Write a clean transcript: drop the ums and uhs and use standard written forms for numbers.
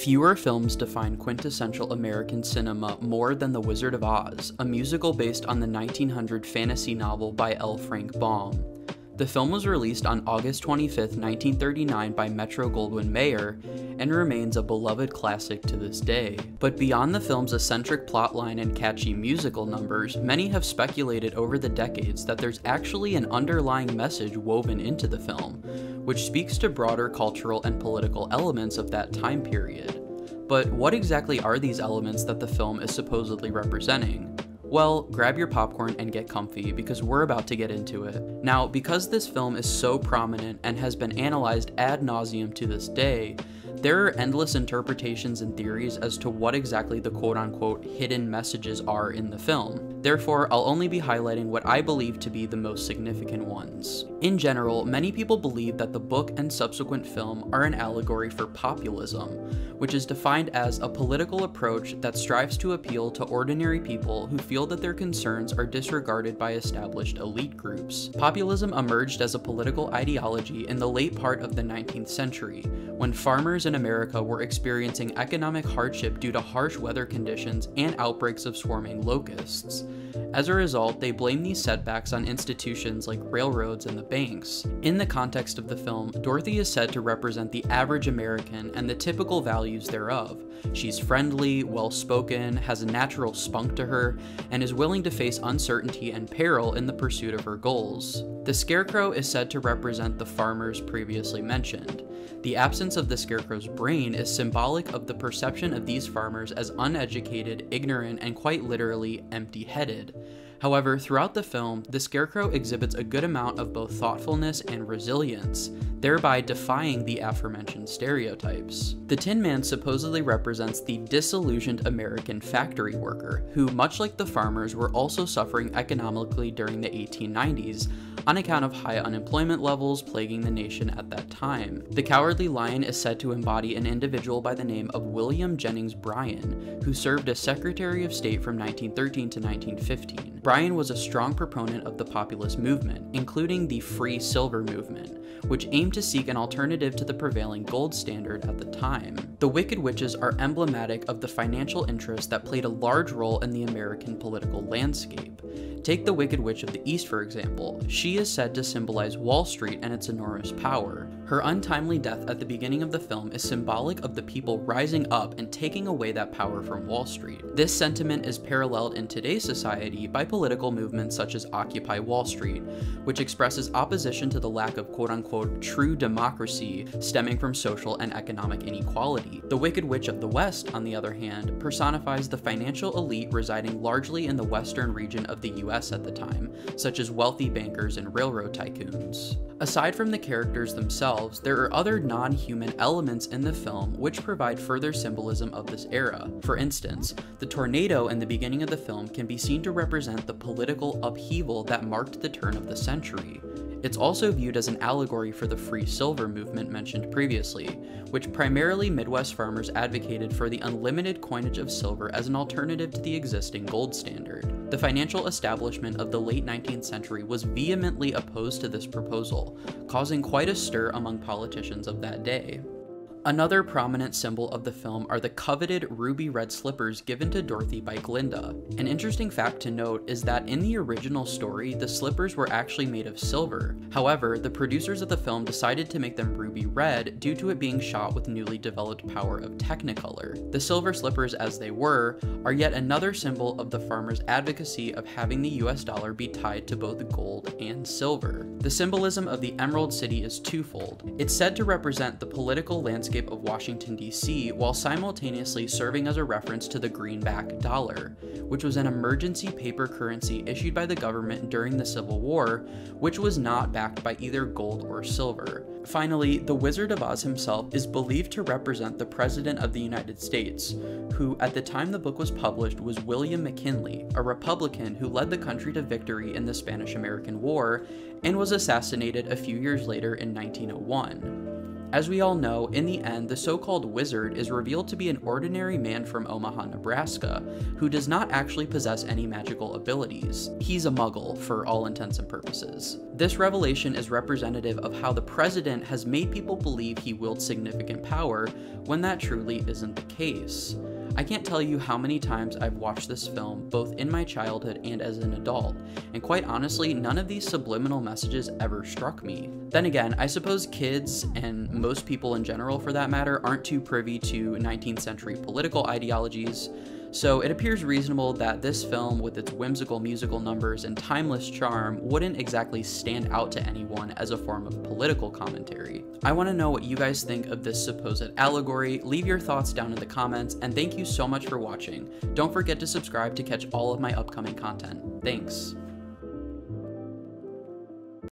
Fewer films define quintessential American cinema more than The Wizard of Oz, a musical based on the 1900 fantasy novel by L. Frank Baum. The film was released on August 25, 1939 by Metro-Goldwyn-Mayer and remains a beloved classic to this day. But beyond the film's eccentric plotline and catchy musical numbers, many have speculated over the decades that there's actually an underlying message woven into the film, which speaks to broader cultural and political elements of that time period. But what exactly are these elements that the film is supposedly representing? Well, grab your popcorn and get comfy because we're about to get into it. Now, because this film is so prominent and has been analyzed ad nauseum to this day, there are endless interpretations and theories as to what exactly the quote-unquote hidden messages are in the film. Therefore, I'll only be highlighting what I believe to be the most significant ones. In general, many people believe that the book and subsequent film are an allegory for populism, which is defined as a political approach that strives to appeal to ordinary people who feel that their concerns are disregarded by established elite groups. Populism emerged as a political ideology in the late part of the 19th century, when farmers in America were experiencing economic hardship due to harsh weather conditions and outbreaks of swarming locusts. As a result, they blamed these setbacks on institutions like railroads and the banks. In the context of the film, Dorothy is said to represent the average American and the typical values thereof. She's friendly, well-spoken, has a natural spunk to her, and is willing to face uncertainty and peril in the pursuit of her goals. The Scarecrow is said to represent the farmers previously mentioned. The absence of the Scarecrow's brain is symbolic of the perception of these farmers as uneducated, ignorant, and quite literally empty-headed. However, throughout the film, the Scarecrow exhibits a good amount of both thoughtfulness and resilience, thereby defying the aforementioned stereotypes. The Tin Man supposedly represents the disillusioned American factory worker, who, much like the farmers, were also suffering economically during the 1890s, on account of high unemployment levels plaguing the nation at that time. The Cowardly Lion is said to embody an individual by the name of William Jennings Bryan, who served as Secretary of State from 1913 to 1915. Bryan was a strong proponent of the populist movement, including the Free Silver movement, which aimed to seek an alternative to the prevailing gold standard at the time. The Wicked Witches are emblematic of the financial interests that played a large role in the American political landscape. Take the Wicked Witch of the East, for example. She is said to symbolize Wall Street and its enormous power. Her untimely death at the beginning of the film is symbolic of the people rising up and taking away that power from Wall Street. This sentiment is paralleled in today's society by political movements such as Occupy Wall Street, which expresses opposition to the lack of quote-unquote true democracy stemming from social and economic inequality. The Wicked Witch of the West, on the other hand, personifies the financial elite residing largely in the western region of the US at the time, such as wealthy bankers and railroad tycoons. Aside from the characters themselves, there are other non-human elements in the film which provide further symbolism of this era. For instance, the tornado in the beginning of the film can be seen to represent the political upheaval that marked the turn of the century. It's also viewed as an allegory for the Free Silver movement mentioned previously, which primarily Midwest farmers advocated for the unlimited coinage of silver as an alternative to the existing gold standard. The financial establishment of the late 19th century was vehemently opposed to this proposal, causing quite a stir among politicians of that day. Another prominent symbol of the film are the coveted ruby red slippers given to Dorothy by Glinda. An interesting fact to note is that in the original story, the slippers were actually made of silver. However, the producers of the film decided to make them ruby red due to it being shot with newly developed power of Technicolor. The silver slippers, as they were, are yet another symbol of the farmers' advocacy of having the US dollar be tied to both gold and silver. The symbolism of the Emerald City is twofold. It's said to represent the political landscape of Washington, D.C., while simultaneously serving as a reference to the greenback dollar, which was an emergency paper currency issued by the government during the Civil War, which was not backed by either gold or silver. Finally, the Wizard of Oz himself is believed to represent the President of the United States, who, at the time the book was published, was William McKinley, a Republican who led the country to victory in the Spanish-American War and was assassinated a few years later in 1901. As we all know, in the end, the so-called wizard is revealed to be an ordinary man from Omaha, Nebraska, who does not actually possess any magical abilities. He's a muggle, for all intents and purposes. This revelation is representative of how the president has made people believe he wields significant power, when that truly isn't the case. I can't tell you how many times I've watched this film, both in my childhood and as an adult, and quite honestly, none of these subliminal messages ever struck me. Then again, I suppose kids, and most people in general for that matter, aren't too privy to 19th century political ideologies, so it appears reasonable that this film, with its whimsical musical numbers and timeless charm, wouldn't exactly stand out to anyone as a form of political commentary. I want to know what you guys think of this supposed allegory. Leave your thoughts down in the comments, and thank you so much for watching. Don't forget to subscribe to catch all of my upcoming content. Thanks.